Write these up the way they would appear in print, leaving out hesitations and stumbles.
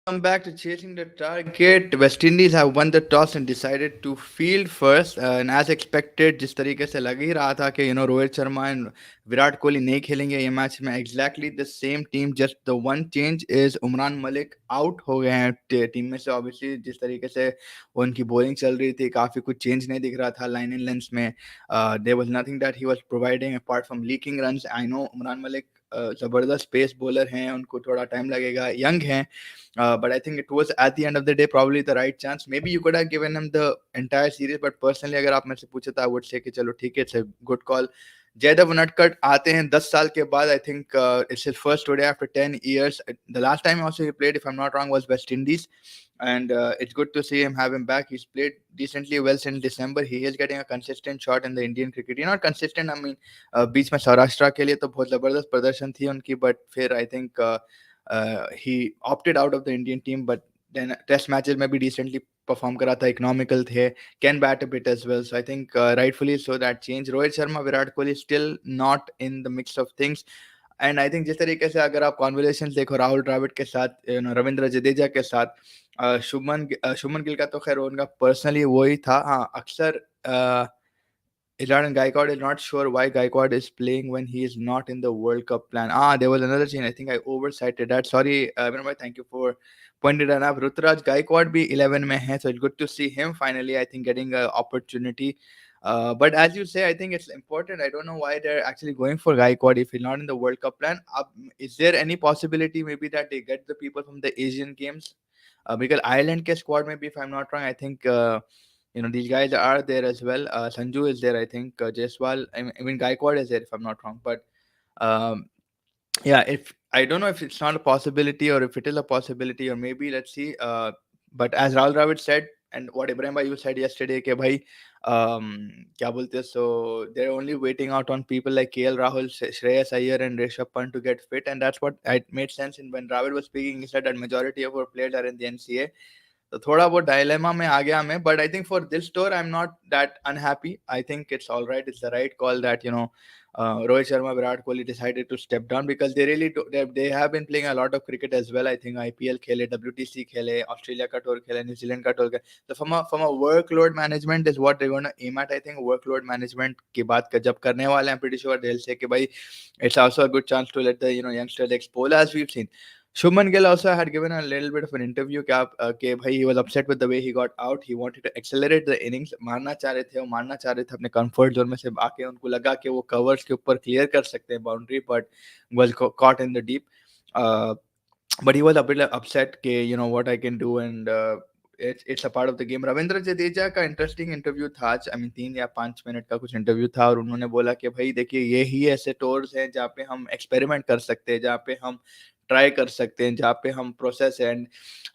Welcome back to Chasing the Target. West Indies have won the toss and decided to field first. And as expected, जिस तरीके से लग ही रहा था कि रोहित शर्मा एंड विराट कोहली नहीं खेलेंगे ये मैच में, exactly the same team, just the one change is Umran Malik out हो गए हैं टीम में से. ऑब्वियसली जिस तरीके से उनकी बॉलिंग चल रही थी, काफी कुछ चेंज नहीं दिख रहा था लाइन इन लेंस में. There was nothing that he was providing apart from leaking runs. I know Umran Malik जबरदस्त पेस बॉलर हैं, उनको थोड़ा टाइम लगेगा, यंग हैं. But I think it was at the end of the day probably the right chance. Maybe you could have given him the entire series, but personally अगर आप मेरे से पूछे तो I would say कि चलो ठीक है, it's a good call. Jaydev Unadkat आते हैं 10 साल के बाद. I think it's his first today after 10 years. The last time also he played, if I'm not wrong, was West Indies. And it's good to see him have him back. He's played decently well since December. He is getting a consistent shot in the Indian cricket. You're not consistent, I mean, बीच में सौराष्ट्र के लिए तो बहुत जबरदस्त प्रदर्शन थी उनकी, but फिर I think he opted out of the Indian team. But then test matches में भी decently perform करा था, economical थे, can bat a bit as well. So I think rightfully so that change. Rohit Sharma, Virat Kohli still not in the mix of things. And I think जिस तरीके से अगर आप कॉन्वर्सेशन देखो राहुल द्रविड़ के साथ, रविंद्र जडेजा के साथ, शुभमन गिल का तो खैर उनका पर्सनली वही था. हाँ, अक्सर Jordan Gaikwad is not sure why Gaikwad is playing when he is not in the World Cup plan. There was another change. I think I oversighted that. Sorry, Vinod, thank you for pointing it out. Ruturaj Gaikwad bhi 11 mein hai, so it's good to see him finally, I think, getting an opportunity. But as you say, I think it's important. I don't know why they're actually going for Gaikwad if he's not in the World Cup plan. Is there any possibility maybe that they get the people from the Asian Games? Because Ireland ke squad maybe, if I'm not wrong, I think these guys are there as well. Sanju is there, I think. Jaiswal, I mean Gaikwad is there, if I'm not wrong. But um, yeah, if I don't know if it's not a possibility or if it is a possibility, or maybe let's see. But as Rahul Dravid said, and what Ibrahim Bhai you said yesterday, कि भाई क्या बोलते हैं, so they're only waiting out on people like KL Rahul, Shreyas Iyer, and Rishabh Pant to get fit, and that's what it made sense. And when Dravid was speaking, he said that majority of our players are in the NCA. तो थोड़ा बहुत dilemma में आ गया मैं, but I think for this tour I am not that unhappy. I think it's all right. It's the right call that Rohit Sharma, Virat Kohli decided to step down because they really they have been playing a lot of cricket as well. I think IPL खेले, WTC खेले, Australia का tour खेले, New Zealand का tour खेले. So from a workload management is what they're going to aim at. I think workload management की बात जब करने वाले हैं, I'm pretty sure they'll say कि भाई it's also a good chance to let the youngsters explore, as we've seen. Shubman Gill also had given a little bit of an interview कि भाई he was upset with the way he got out. He wanted to accelerate the innings. मारना चाह रहे थे अपने comfort zone में से आके. उनको लगा कि वो covers के ऊपर clear कर सकते हैं boundary, but was caught in the deep. But he was a bit upset कि what I can do, and it's a part of the game. Ravindra Jadeja का इंटरेस्टिंग इंटरव्यू था आज. आई मीन 3 या 5 मिनट का कुछ इंटरव्यू था, और उन्होंने बोला कि भाई देखिए ये ही ऐसे टूर्स हैं जहाँ पे हम एक्सपेरिमेंट कर सकते हैं, जहाँ पे हम ट्राई कर सकते हैं, जहाँ पे हम प्रोसेस है. एंड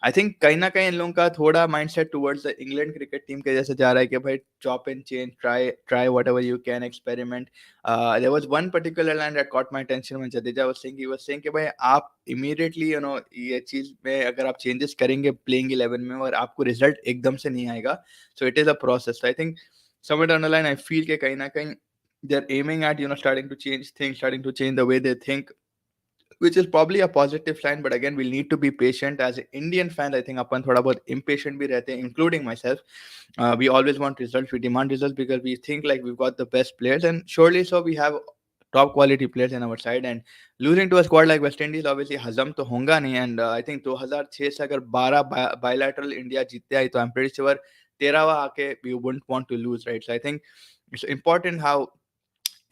आई थिंक कहीं ना कहीं इन लोगों का थोड़ा mindset towards the England cricket team के जैसे जा रहा है कि भाई chop and change, try whatever you can, experiment. There was one particular line that caught my attention when Jadeja was saying कि भाई आप इमीडिएटली ये चीज में अगर आप चेंजेस करेंगे प्लेइंग 11 में और आपको रिजल्ट एकदम से नहीं आएगा, so it is a process. I think somewhere down the line I feel कि कहीं ना कहीं they're aiming at starting to change things, starting to change the way they think, which is probably a positive sign. But again, we'll need to be patient. As an Indian fan, I think अपन थोड़ा बहुत impatient भी रहते हैं, including myself. We always want results, we demand results because we think like we've got the best players, and surely so we have top quality players in our side. And losing to a squad like West Indies, obviously हजम तो होगा नहीं. And I think 2006 से अगर 12 bilateral India जीतते आई तो I'm pretty sure 13वां आके we wouldn't want to lose, right? So I think it's important how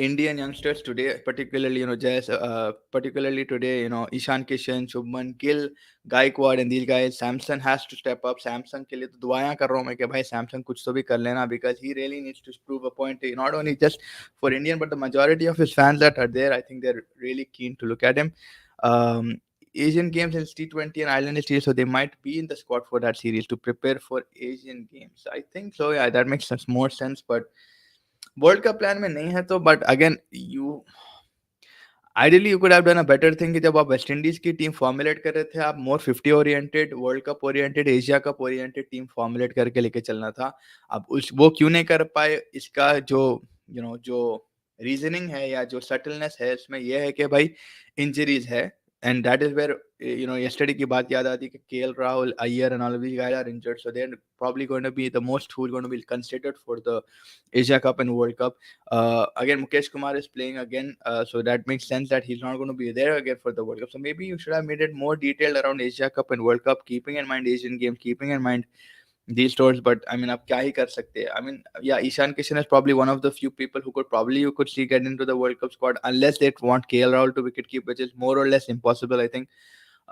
Indian youngsters today, particularly particularly today, Ishan Kishan, Shubman Gill, Gaikwad, and these guys, Samson has to step up. Samson के लिए तो दुआएं कर रहा हूँ मैं कि भाई Samson कुछ तो भी कर लेना, because he really needs to prove a point, not only just for Indian but the majority of his fans that are there. I think they're really keen to look at him. Um, Asian games in T20 and Island series, so they might be in the squad for that series to prepare for Asian games. I think so. Yeah, that makes sense, more sense. But World Cup plan में नहीं है तो, but again you ideally you could have done a better thing कि जब आप West Indies की team formulate कर रहे थे, आप मोर 50 oriented, world cup oriented, Asia cup oriented team formulate करके लेके चलना था। अब उस वो क्यों नहीं कर पाए, इसका जो जो रीजनिंग है या जो सटलनेस है इसमें यह है कि भाई इंजरीज है, and that is where yesterday की बात याद आती है कि KL Rahul, Iyer and all of these guys are injured, so they are probably going to be the most who are going to be considered for the Asia Cup and World Cup. Again, Mukesh Kumar is playing again, so that makes sense that he's not going to be there again for the World Cup. So maybe you should have made it more detailed around Asia Cup and World Cup, keeping in mind Asian games, keeping in mind these tours. But I mean, आप क्या ही कर सकते हैं? I mean, yeah, Ishan Kishan is probably one of the few people who could probably you could see get into the World Cup squad unless they want KL Rahul to wicket keep, which is more or less impossible, I think.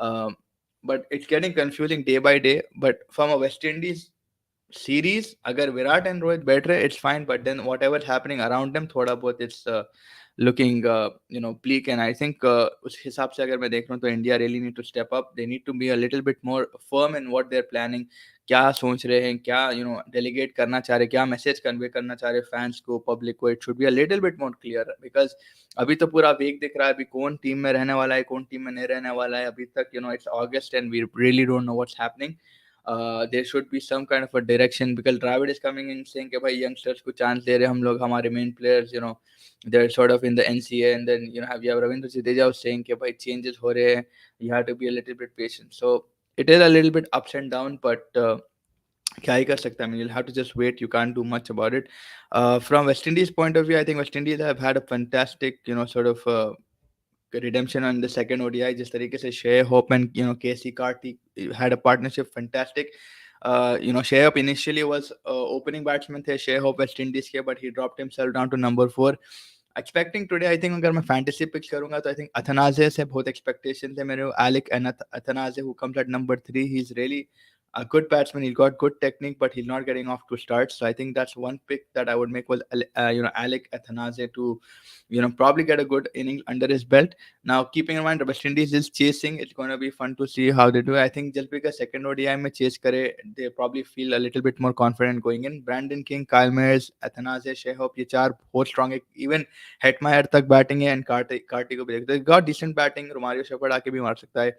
Um, but it's getting confusing day by day. But from a West Indies series, अगर Virat and Rohit बैठ रहे, it's fine, but then whatever's happening around them, थोड़ा बहुत it's looking bleak. And I think उस हिसाब से अगर मैं देख रहा हूँ तो India really need to step up. They need to be a little bit more firm in what they're planning. क्या सोच रहे हैं, क्या delegate करना चाह रहे, क्या मैसेज कन्वे करना चाह रहे फैंस को, पब्लिक को. It should be a little bit more clear because अभी तो पूरा वेग दिख रहा है, अभी कौन टीम में रहने वाला है, कौन टीम में नहीं रहने वाला है. अभी तक it's August and we really don't know what's happening. There should be some kind of a direction because Dravid is coming in saying कि भाई youngsters को chance दे रहे हम लोग, हमारे main players they're sort of in the NCA, and then you have Ravindra Jadeja was saying कि भाई changes हो रहे हैं, you have to be a little bit patient. So it is a little bit ups and down, but क्या ही कर सकते हैं? I mean, you'll have to just wait. You can't do much about it. From West Indies point of view, I think West Indies have had a fantastic sort of redemption on the second ODI. जिस तरीके से Shea Hope and KC Karthik had a partnership, fantastic. Shea Hope initially was opening batsman थे Shea Hope West Indies के, but he dropped himself down to number 4. Expecting today, I think अगर मैं fantasy picks करूँगा तो I think Athanaze से बहुत expectation थे मेरे. Alec and Athanaze, who comes at number 3, he's really a good batsman. He's got good technique, but he's not getting off to start. So I think that's one pick that I would make was Alec Athanaze to probably get a good inning under his belt. Now, keeping in mind the West Indies is chasing, it's going to be fun to see how they do. I think just because second ODI में chase करे, they probably feel a little bit more confident going in. Brandon King, Kyle Mayers, Athanaze, Shea Hope, ये चार बहुत strong है. Even Hetmeyer तक batting है, and Carti को भी देखते. They got decent batting. Romario shepherd आके भी मार सकता है.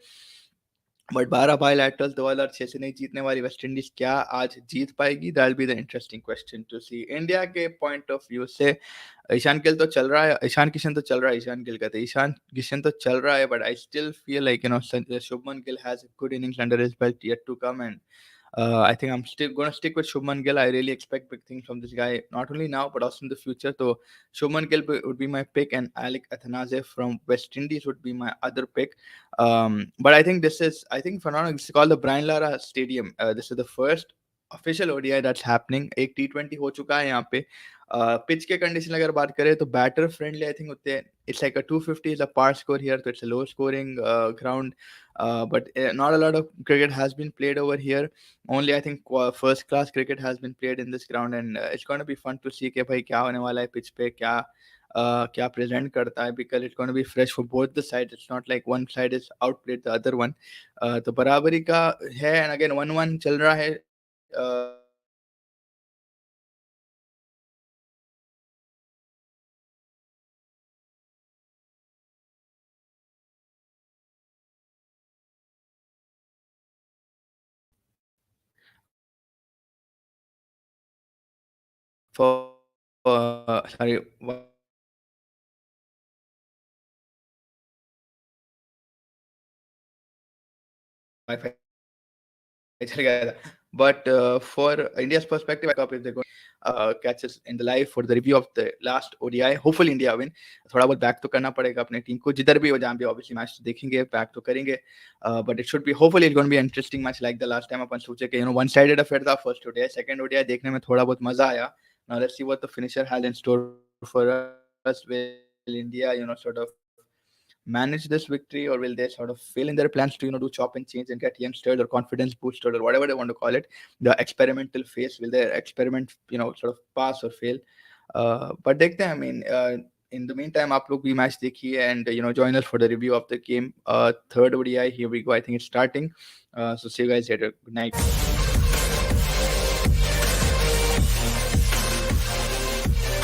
बट 12 बायलैटरल 2006 से नहीं जीतने वाली वेस्ट इंडीज क्या आज जीत पाएगी? That be the interesting question to see. India के पॉइंट ऑफ व्यू से ईशान किल तो चल रहा है, ईशान किशन तो चल रहा है, ईशान किल कहते हैं, ईशान किशन तो चल रहा है, but I still feel like Shubman Gill has good innings under his belt yet to come. And I think I'm still going to stick with Shubman Gill. I really expect big things from this guy, not only now but also in the future. So Shubman Gill would be my pick, and Alec Athanaze from West Indies would be my other pick. But I think I think for now it's called the Brian Lara Stadium. This is the first official ODI that's happening. एक T20 हो चुका है यहाँ पे. Pitch के condition अगर बात करें तो बैटर फ्रेंडली आई थिंक होते हैं. It's like a 250 is a par score here, so it's a low scoring ground. But not a lot of cricket has been played over here. Only I think first class cricket has been played in this ground, and it's going to be fun to see कि भाई क्या होने वाला है pitch पे, क्या present करता है, because it's going to be fresh for both the sides. It's not like one side is outplayed the other one. तो बराबरी का है, and again 1-1 चल रहा है. For sorry, Wi-Fi चल गया था. But for India's perspective, Cup if they're going catch us in the live for the review of the last ODI. Hopefully India win. थोड़ा बहुत बैक तो करना पड़ेगा अपने टीम को, जिधर भी हो जहाँ भी obviously मैच देखेंगे, बैक तो करेंगे. But it should be hopefully it's going to be an interesting match like the last time. अपन सोचे कि one sided affair था first ODI, second ODI देखने में थोड़ा बहुत मजा आया. Now let's see what the finisher has in store for us. Will India sort of manage this victory, or will they sort of fail in their plans to do chop and change and get youngsters or confidence booster or whatever they want to call it, the experimental phase? Will their experiment sort of pass or fail? But देखते हैं. I mean in the mean time आप लोग भी match देखिए and join us for the review of the game. Third ODI, here we go. I think it's starting. So see you guys later. Good night.